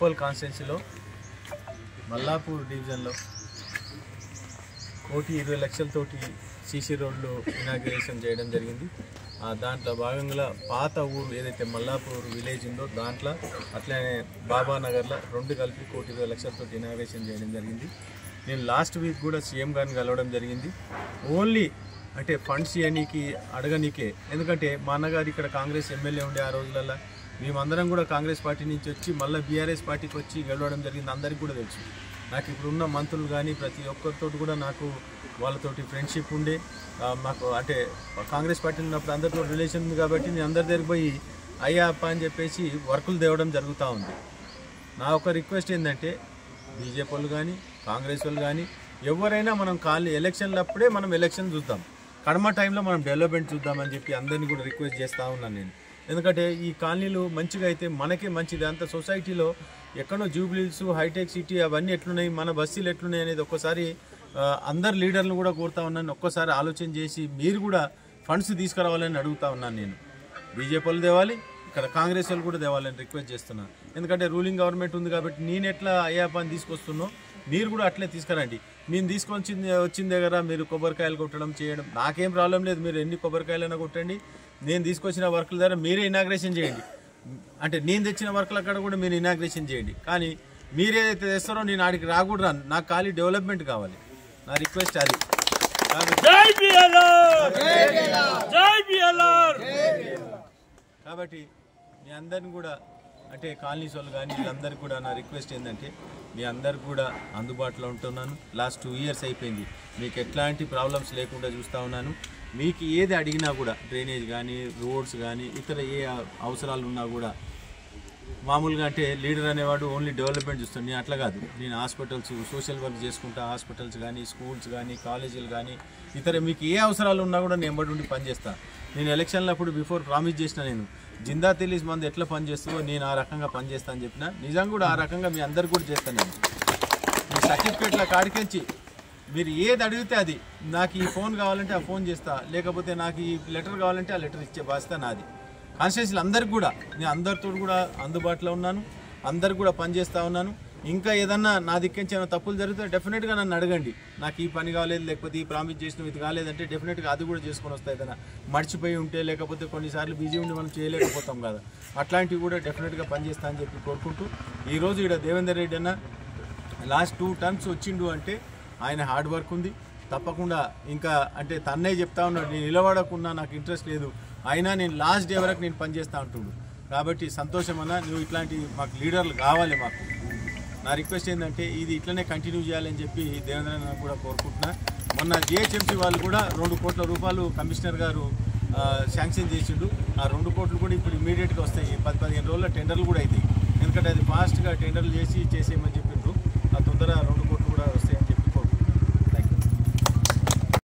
ఉప్పల్ కాన్స్టిట్యున్సీలో మల్లాపూర్ డివిజన్లో 1,20,00,000 సీసీ రోడ్లు ఇనాగ్రేషన్ చేయడం జరిగింది. దాంట్లో భాగంగా పాత ఊరు ఏదైతే మల్లాపూర్ విలేజ్ ఉందో దాంట్లో అట్లనే బాబానగర్లో 2 కలిపి 1,20,00,000 ఇనాగ్రేషన్ చేయడం జరిగింది. నేను లాస్ట్ వీక్ కూడా సీఎం గారిని కలవడం జరిగింది. ఓన్లీ అంటే ఫండ్స్ ఇవ్వనీకి అడగనీకే, ఎందుకంటే మా అన్నగారు ఇక్కడ కాంగ్రెస్ ఎమ్మెల్యే ఉండే ఆ రోజులలో మేమందరం కూడా కాంగ్రెస్ పార్టీ నుంచి వచ్చి మళ్ళీ బీఆర్ఎస్ పార్టీకి వచ్చి గెలవడం జరిగింది. అందరికీ కూడా తెలుసు. నాకు ఇప్పుడున్న మంత్రులు కానీ ప్రతి ఒక్కరితో కూడా నాకు వాళ్ళతోటి ఫ్రెండ్షిప్ ఉండే, మాకు అంటే కాంగ్రెస్ పార్టీ ఉన్నప్పుడు అందరితో రిలేషన్ ఉంది కాబట్టి నేను అందరి దగ్గరికి పోయి అయ్యా అప్ప అని చెప్పేసి వర్కులు తేవడం జరుగుతూ ఉంది. నా ఒక రిక్వెస్ట్ ఏంటంటే బీజేపీ వాళ్ళు కానీ కాంగ్రెస్ వాళ్ళు కానీ ఎవరైనా మనం ఎలక్షన్లప్పుడే మనం ఎలక్షన్ చూద్దాం, కడమ టైంలో మనం డెవలప్మెంట్ చూద్దామని చెప్పి అందరినీ కూడా రిక్వెస్ట్ చేస్తూ ఉన్నాను నేను. ఎందుకంటే ఈ కాలనీలు మంచిగా అయితే మనకే మంచిది. అంత సొసైటీలో ఎక్కడో జూబ్లీస్ హైటెక్ సిటీ అవన్నీ ఎట్లున్నాయి, మన బస్తీలు ఎట్లున్నాయి అనేది ఒక్కసారి అందరు లీడర్లు కూడా కోరుతా ఉన్నాను. ఒక్కసారి ఆలోచన చేసి మీరు కూడా ఫండ్స్ తీసుకురావాలని అడుగుతా ఉన్నాను నేను. బీజేపీ వాళ్ళు తేవాలి, ఇక్కడ కాంగ్రెస్ వాళ్ళు కూడా తేవాలని రిక్వెస్ట్ చేస్తున్నాను. ఎందుకంటే రూలింగ్ గవర్నమెంట్ ఉంది కాబట్టి నేను ఎట్లా అయ్యాపని తీసుకొస్తున్నో మీరు కూడా అట్లే తీసుకురండి. మేము వచ్చిన దగ్గర మీరు కొబ్బరికాయలు కొట్టడం చేయడం నాకేం ప్రాబ్లం లేదు. మీరు ఎన్ని కొబ్బరికాయలైనా కొట్టండి. నేను తీసుకొచ్చిన వర్కుల ద్వారా మీరే ఇనాగ్రేషన్ చేయండి. అంటే నేను తెచ్చిన వర్కులు అక్కడ కూడా మీరు ఇనాగ్రేషన్ చేయండి. కానీ మీరేదైతే తెస్తారో నేను ఆడికి రాకూడదు. నాకు ఖాళీ డెవలప్మెంట్ కావాలి. నా రిక్వెస్ట్ అది. కాబట్టి మీ అందరిని కూడా అంటే కాలనీస్ వాళ్ళు కానీ వీళ్ళందరికీ కూడా నా రిక్వెస్ట్ ఏంటంటే మీ అందరికి కూడా అందుబాటులో ఉంటున్నాను. లాస్ట్ 2 years అయిపోయింది. మీకు ఎట్లాంటి ప్రాబ్లమ్స్ లేకుండా చూస్తూ ఉన్నాను. మీకు ఏది అడిగినా కూడా డ్రైనేజ్ కానీ రోడ్స్ కానీ ఇతర ఏ అవసరాలు ఉన్నా కూడా మామూలుగా అంటే లీడర్ అనేవాడు ఓన్లీ డెవలప్మెంట్ చూస్తాను. నేను అట్లా కాదు. నేను హాస్పిటల్స్ సోషల్ వర్క్ చేసుకుంటా. హాస్పిటల్స్ కానీ స్కూల్స్ కానీ కాలేజీలు కానీ ఇతర మీకు ఏ అవసరాలు ఉన్నా కూడా నేను ఎంబడి ఉండి పనిచేస్తాను. నేను ఎలక్షన్లప్పుడు బిఫోర్ ప్రామిస్ చేసిన నేను జిందా తెలీస్ మంది ఎట్లా పనిచేస్తుందో నేను ఆ రకంగా పనిచేస్తా అని చెప్పిన. నిజంగా కూడా ఆ రకంగా మీ అందరు కూడా చేస్తాను. నేను మీ సర్టిఫికేట్ల కాడికించి మీరు ఏది అడిగితే అది, నాకు ఈ ఫోన్ కావాలంటే ఆ ఫోన్ చేస్తా, లేకపోతే నాకు ఈ లెటర్ కావాలంటే ఆ లెటర్ ఇచ్చే బాధ్యత నాది. కాన్స్టిట్యున్సీలు అందరికి కూడా నేను అందరితో కూడా అందుబాటులో ఉన్నాను. అందరికి కూడా పనిచేస్తూ ఉన్నాను. ఇంకా ఏదన్నా నా దిక్కించి ఏమైనా తప్పులు జరిగితే డెఫినెట్గా నన్ను అడగండి. నాకు ఈ పని కాలేదు, లేకపోతే ఈ ప్రామిస్ చేసిన ఇది కాలేదంటే డెఫినెట్గా అది కూడా చేసుకొని వస్తాయి. ఏదైనా మర్చిపోయి ఉంటే లేకపోతే కొన్నిసార్లు బిజీ ఉండి మనం చేయలేకపోతాం కదా, అట్లాంటివి కూడా డెఫినెట్గా పనిచేస్తా అని చెప్పి కోరుకుంటూ ఈరోజు ఇక్కడ దేవేందర్ రెడ్డి అన్న లాస్ట్ 2 టర్మ్స్ వచ్చిండు అంటే ఆయన హార్డ్ వర్క్ ఉంది. తప్పకుండా ఇంకా అంటే తన్నే చెప్తా ఉన్నాడు, నేను నిలబడకున్నా నాకు ఇంట్రెస్ట్ లేదు, అయినా నేను లాస్ట్ డే వరకు నేను పనిచేస్తూ ఉంటుండు. కాబట్టి సంతోషం అన్న, నువ్వు ఇట్లాంటి మాకు లీడర్లు కావాలి. మాకు నా రిక్వెస్ట్ ఏంటంటే ఇది ఇట్లనే కంటిన్యూ చేయాలని చెప్పి దేవేంద్ర కూడా కోరుకుంటున్నా. మొన్న జిహెచ్ఎంసీ వాళ్ళు కూడా 2 కోట్ల రూపాయలు కమిషనర్ గారు శాంక్షన్ చేసిండు. ఆ 2 కోట్లు కూడా ఇప్పుడు ఇమీడియట్గా వస్తాయి. 10-15 రోజుల టెండర్లు కూడా అవుతాయి. ఎందుకంటే అది ఫాస్ట్గా టెండర్లు చేసేయమని చెప్పిండ్రు. ఆ తొందర 2